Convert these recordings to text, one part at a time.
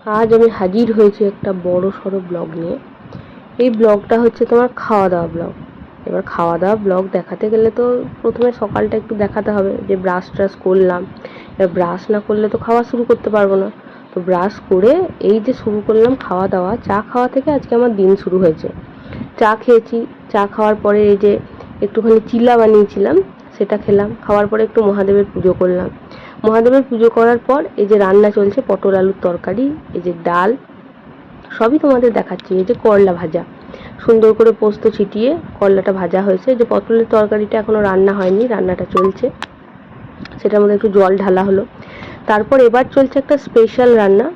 আজ আমি হাজির হয়েছি একটা বড় সড়ো ব্লগ নিয়ে। এই ব্লগটা হচ্ছে তোমার খাওয়া দাওয়া ব্লগ। এবার খাওয়া দাওয়া ব্লগ দেখাতে গেলে তো প্রথমে সকালটা একটু দেখাতে হবে যে ব্রাশ ট্রাশ করলাম। এবার ব্রাশ না করলে তো খাওয়া শুরু করতে পারবো না। তো ব্রাশ করে এই যে শুরু করলাম খাওয়া দাওয়া, চা খাওয়া থেকে আজকে আমার দিন শুরু হয়েছে। চা খেয়েছি, চা খাওয়ার পরে এই যে একটুখানি চিলা বানিয়েছিলাম সেটা খেলাম। খাওয়ার পরে একটু মহাদেবের পুজো করলাম। মহাদেবের পুজো করার পর এই যে রান্না চলছে পটল আলুর তরকারি, এই যে ডাল, সবই তোমাদের দেখাচ্ছি। এই যে করলা ভাজা, সুন্দর করে পোস্ত ছিটিয়ে করলাটা ভাজা হয়েছে। যে পটলের তরকারিটা এখনো রান্না হয়নি, রান্নাটা চলছে, সেটার মধ্যে একটু জল ঢালা হলো। তারপর এবার চলছে একটা স্পেশাল রান্না,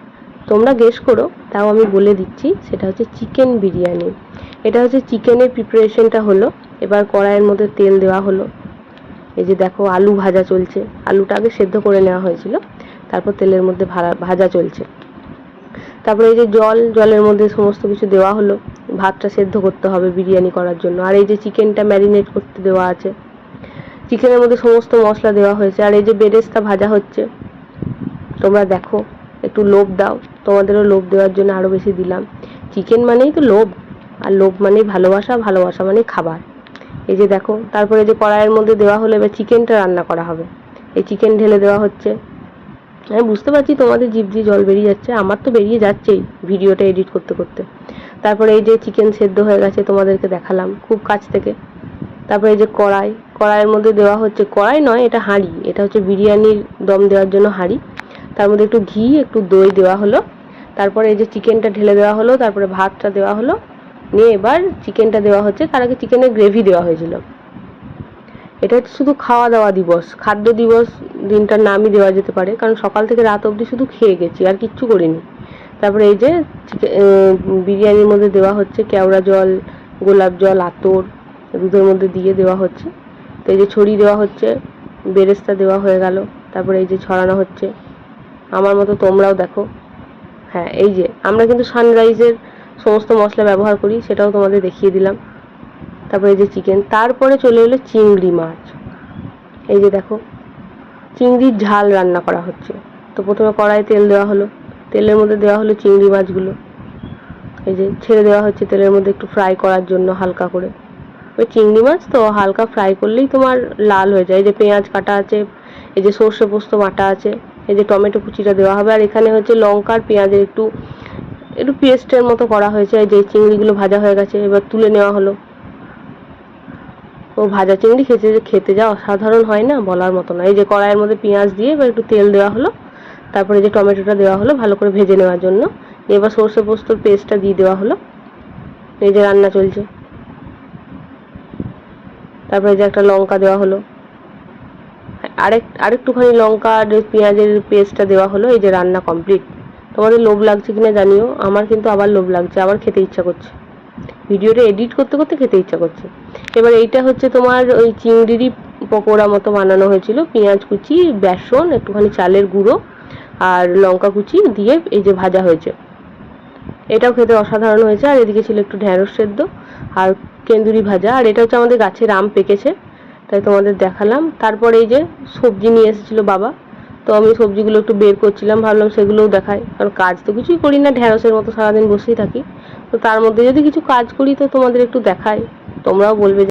তোমরা গেস করো, তাও আমি বলে দিচ্ছি। সেটা হচ্ছে চিকেন বিরিয়ানি। এটা হচ্ছে চিকেনের প্রিপারেশনটা হলো। এবার কড়াইয়ের মধ্যে তেল দেওয়া হলো। এই যে দেখো আলু ভাজা চলছে, আলুটা আগে সেদ্ধ করে নেওয়া হয়েছিল, তারপর তেলের মধ্যে ভাজা চলছে। তারপরে এই যে জলের মধ্যে সমস্ত কিছু দেওয়া হলো। ভাতটা সেদ্ধ করতে হবে বিরিয়ানি করার জন্য। আর এই যে চিকেনটা ম্যারিনেট করতে দেওয়া আছে, চিকেনের মধ্যে সমস্ত মশলা দেওয়া হয়েছে। আর এই যে বেরেস্তা ভাজা হচ্ছে, তোমরা দেখো, একটু লোভ দাও, তোমাদেরও লোভ দেওয়ার জন্য আরও বেশি দিলাম। চিকেন মানেই তো লোভ, আর লোভ মানেই ভালোবাসা, ভালোবাসা মানেই খাবার। এই যে দেখো, তারপরে যে কড়াইয়ের মধ্যে দেওয়া হলো, এবার চিকেনটা রান্না করা হবে। এই চিকেন ঢেলে দেওয়া হচ্ছে। আমি বুঝতে পারছি তোমাদের জিভ দিয়ে জল বেরিয়ে যাচ্ছে, আমার তো বেরিয়ে যাচ্ছেই ভিডিওটা এডিট করতে করতে। তারপরে এই যে চিকেন সেদ্ধ হয়ে গেছে, তোমাদেরকে দেখালাম খুব কাছ থেকে। তারপরে এই যে কড়াইয়ের মধ্যে দেওয়া হচ্ছে, কড়াই নয় এটা হাঁড়ি, এটা হচ্ছে বিরিয়ানির দম দেওয়ার জন্য হাঁড়ি। তার মধ্যে একটু ঘি একটু দই দেওয়া হলো। তারপরে এই যে চিকেনটা ঢেলে দেওয়া হলো, তারপরে ভাতটা দেওয়া হলো, নিয়ে এবার চিকেনটা দেওয়া হচ্ছে। তার আগে চিকেনের গ্রেভি দেওয়া হয়েছিল। এটা হচ্ছে শুধু খাওয়া দাওয়া দিবস, খাদ্য দিবস দিনটার নামই দেওয়া যেতে পারে, কারণ সকাল থেকে রাত অবধি শুধু খেয়ে গেছি, আর কিচ্ছু করিনি। তারপরে এই যে বিরিয়ানির মধ্যে দেওয়া হচ্ছে কেওড়া জল, গোলাপ জল, আতর দুধের মধ্যে দিয়ে দেওয়া হচ্ছে। তো এই যে ছড়ি দেওয়া হচ্ছে, বেরেস্তা দেওয়া হয়ে গেল। তারপরে এই যে ছড়ানো হচ্ছে। আমার মতো তোমরাও দেখো। হ্যাঁ, এই যে আমরা কিন্তু সানরাইজের সমস্ত মশলা ব্যবহার করি, সেটাও তোমাদের দেখিয়ে দিলাম। তারপরে এই যে চিকেন, তারপরে চলে এলো চিংড়ি মাছ। এই যে দেখো, চিংড়ির ঝাল রান্না করা হচ্ছে। তো প্রথমে কড়াইয়ে তেল দেওয়া হলো, তেলের মধ্যে দেওয়া হলো চিংড়ি মাছগুলো। এই যে ছেড়ে দেওয়া হচ্ছে তেলের মধ্যে একটু ফ্রাই করার জন্য হালকা করে। ওই চিংড়ি মাছ তো হালকা ফ্রাই করলেই তোমার লাল হয়ে যায়। এই যে পেঁয়াজ কাটা আছে, এই যে সর্ষে পোস্ত বাটা আছে, এই যে টমেটো কুচিটা দেওয়া হবে। আর এখানে হচ্ছে লঙ্কা আর পেঁয়াজের একটু একটু পেস্টের মতো করা হয়েছে। এই যে চিংড়িগুলো ভাজা হয়ে গেছে, এবার তুলে নেওয়া হলো। ও ভাজা চিংড়ি খেতে যা অসাধারণ হয় না, বলার মতো না। এই যে কড়াইয়ের মধ্যে পেঁয়াজ দিয়ে এবার একটু তেল দেওয়া হলো, তারপরে যে টমেটোটা দেওয়া হলো ভালো করে ভেজে নেওয়ার জন্য। এবার সর্ষে পোস্তর পেস্টটা দিয়ে দেওয়া হলো। এই যে রান্না চলছে। তারপরে যে একটা লঙ্কা দেওয়া হলো, আরেকটুখানি লঙ্কা আর পেঁয়াজের পেস্টটা দেওয়া হলো। এই যে রান্না কমপ্লিট। তোমাদের লোভ লাগছে কিনা জানিও, আমার কিন্তু আবার লোভ লাগছে, আবার খেতে ইচ্ছা করছে। ভিডিওটা এডিট করতে করতে খেতে ইচ্ছা করছে। এবার এইটা হচ্ছে তোমার ওই চিংড়িরই পকোড়া মতো বানানো হয়েছিল। পেঁয়াজ কুচি, বেসন, একটুখানি চালের গুঁড়ো আর লঙ্কা কুচি দিয়ে এই যে ভাজা হয়েছে। এটাও খেতে অসাধারণ হয়েছে। আর এদিকে ছিল একটু ঢ্যাঁড়স সেদ্ধ আর কেন্দুরি ভাজা। আর এটা হচ্ছে আমাদের গাছের আম পেকেছে, তাই তোমাদের দেখালাম। তারপর এই যে সবজি নিয়ে এসেছিলো বাবা, তো আমি সবজিগুলো একটু বের করছিলাম, ভাবলাম সেগুলোও দেখাই, কারণ কাজ তো কিছুই করি না, ঢ্যাঁড়সের মতো সারাদিন বসেই থাকি। তো তার মধ্যে যদি কিছু কাজ করি তো তোমাদের একটু দেখাই, তোমরাও বলবে।